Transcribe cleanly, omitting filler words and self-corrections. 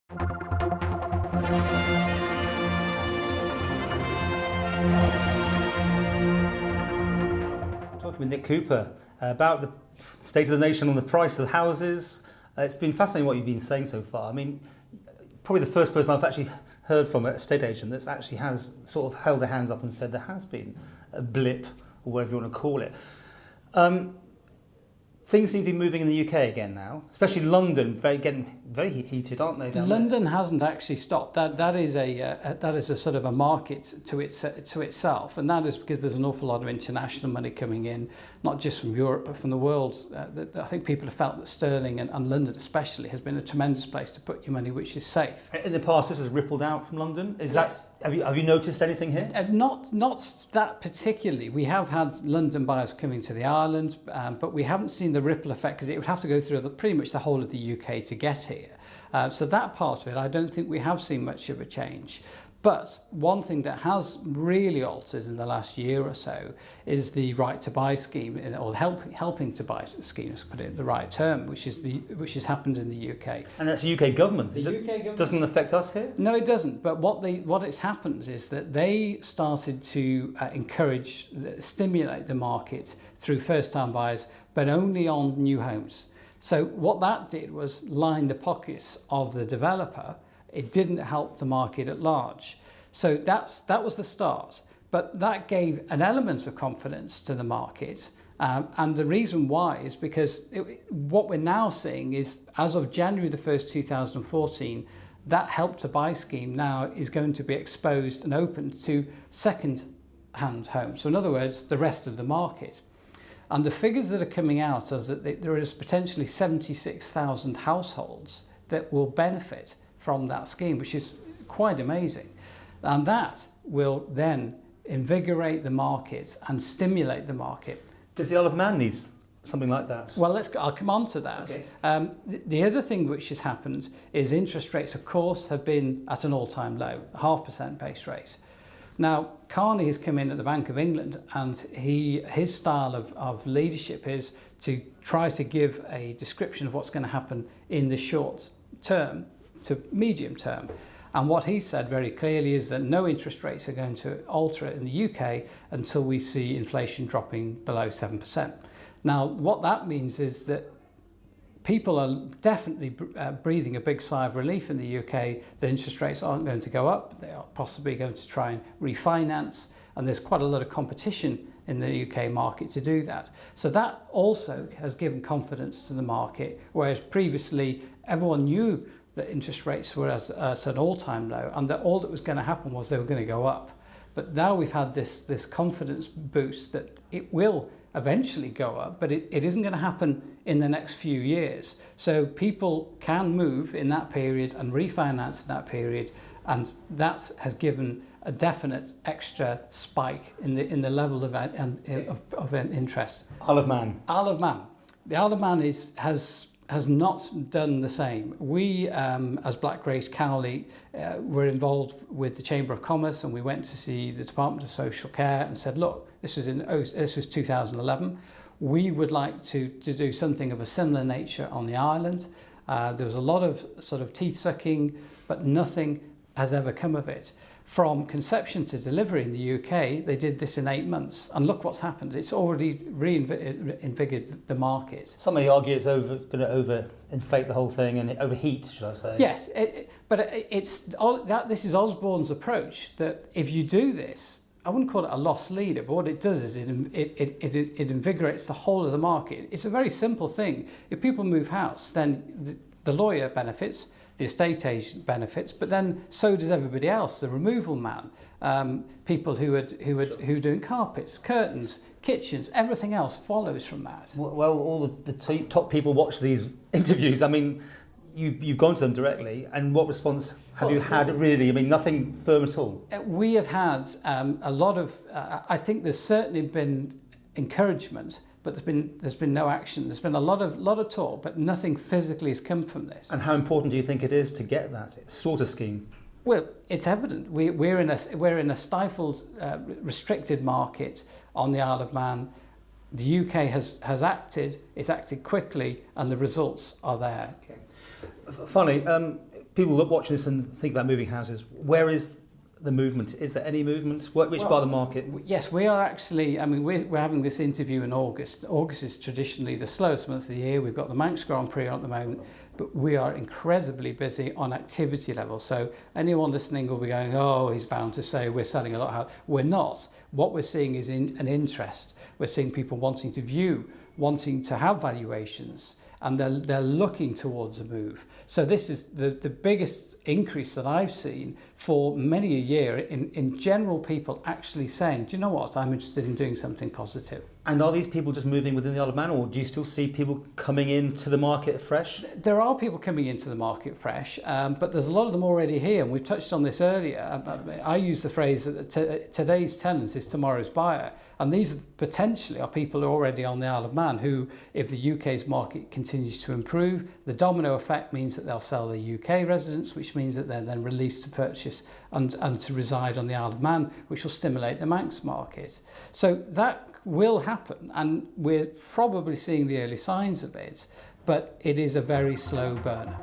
Talking with Nick Cooper about the state of the nation on the price of houses. It's been fascinating what you've been saying so far. I mean, probably the first person I've actually heard from an estate agent that actually has sort of held their hands up and said there has been a blip, or whatever you want to call it. Things seem to be moving in the UK again now, especially London, getting very heated, aren't they? London hasn't actually stopped. That is a sort of a market to itself, and that is because there's an awful lot of international money coming in, not just from Europe but from the world. I think people have felt that sterling and London especially has been a tremendous place to put your money, which is safe. In the past, this has rippled out from London. Have you noticed anything here? Not that particularly. We have had London buyers coming to the island, but we haven't seen the ripple effect because it would have to go through pretty much the whole of the UK to get here. So that part of it, I don't think we have seen much of a change. But one thing that has really altered in the last year or so is the right to buy scheme, or helping to buy scheme, to put it in the right term, which has happened in the UK. And that's the UK government. The UK government doesn't affect us here. No, it doesn't. But what it's happened is that they started to stimulate the market through first-time buyers, but only on new homes. So what that did was line the pockets of the developer. It didn't help the market at large. So that was the start. But that gave an element of confidence to the market. And the reason why is because what we're now seeing is, as of January the 1st, 2014, that Help to Buy scheme now is going to be exposed and open to second-hand homes. So in other words, the rest of the market. And the figures that are coming out is that there is potentially 76,000 households that will benefit from that scheme, which is quite amazing. And that will then invigorate the market and stimulate the market. Does the Isle of Man need something like that? Well, I'll come on to that. Okay. The other thing which has happened is interest rates, of course, have been at an all-time low, 0.5% base rate. Now, Carney has come in at the Bank of England, and his style of leadership is to try to give a description of what's going to happen in the short term to medium term. And what he said very clearly is that no interest rates are going to alter in the UK until we see inflation dropping below 7%. Now, what that means is that people are definitely breathing a big sigh of relief in the UK. The interest rates aren't going to go up. They are possibly going to try and refinance. And there's quite a lot of competition in the UK market to do that. So that also has given confidence to the market, whereas previously everyone knew that interest rates were at an all-time low, and that all that was going to happen was they were going to go up. But now we've had this confidence boost that it will eventually go up, but it isn't going to happen in the next few years. So people can move in that period and refinance in that period, and that has given a definite extra spike in the level of interest. Isle of Man. Isle of Man. The Isle of Man has not done the same. We, as Black Grace Cowley, were involved with the Chamber of Commerce, and we went to see the Department of Social Care and said, look, this was 2011. We would like to do something of a similar nature on the island. There was a lot of sort of teeth sucking, but nothing has ever come of it. From conception to delivery in the UK, they did this in 8 months. And look what's happened. It's already reinvigorated the market. Somebody argue it's going to overinflate the whole thing and overheat, should I say? Yes, this is Osborne's approach, that if you do this, I wouldn't call it a loss leader, but what it does is it invigorates the whole of the market. It's a very simple thing. If people move house, then the lawyer benefits, the estate agent benefits, but then so does everybody else. The removal man, people who are doing carpets, curtains, kitchens, everything else follows from that. Well, all the top people watch these interviews. I mean, you've gone to them directly, and what response have you had? Really, I mean, nothing firm at all. We have had a lot of. I think there's certainly been encouragement, but there's been no action. There's been a lot of talk, but nothing physically has come from this. And how important do you think it is to get that sort of scheme? Well, it's evident. We're in a stifled, restricted market on the Isle of Man. The UK has acted. It's acted quickly, and the results are there. Okay. Finally, people look watching this and think about moving houses. Where is the movement? Is there any movement? Which part of the market? Yes, we are actually, I mean, we're having this interview in August. August is traditionally the slowest month of the year. We've got the Manx Grand Prix on at the moment, but we are incredibly busy on activity level. So anyone listening will be going, oh, he's bound to say we're selling a lot of houses. We're not. What we're seeing is an interest. We're seeing people wanting to view, wanting to have valuations, and they're looking towards a move. So this is the biggest increase that I've seen for many a year in general, people actually saying, do you know what, I'm interested in doing something positive. And are these people just moving within the Isle of Man, or do you still see people coming into the market fresh? There are people coming into the market fresh, but there's a lot of them already here, and we've touched on this earlier. I use the phrase that today's tenant is tomorrow's buyer, and these potentially are people who are already on the Isle of Man who, if the UK's market continues to improve, the domino effect means that they'll sell their UK residence, which means that they're then released to purchase and to reside on the Isle of Man, which will stimulate the Manx market. So that will happen, and we're probably seeing the early signs of it, but it is a very slow burner.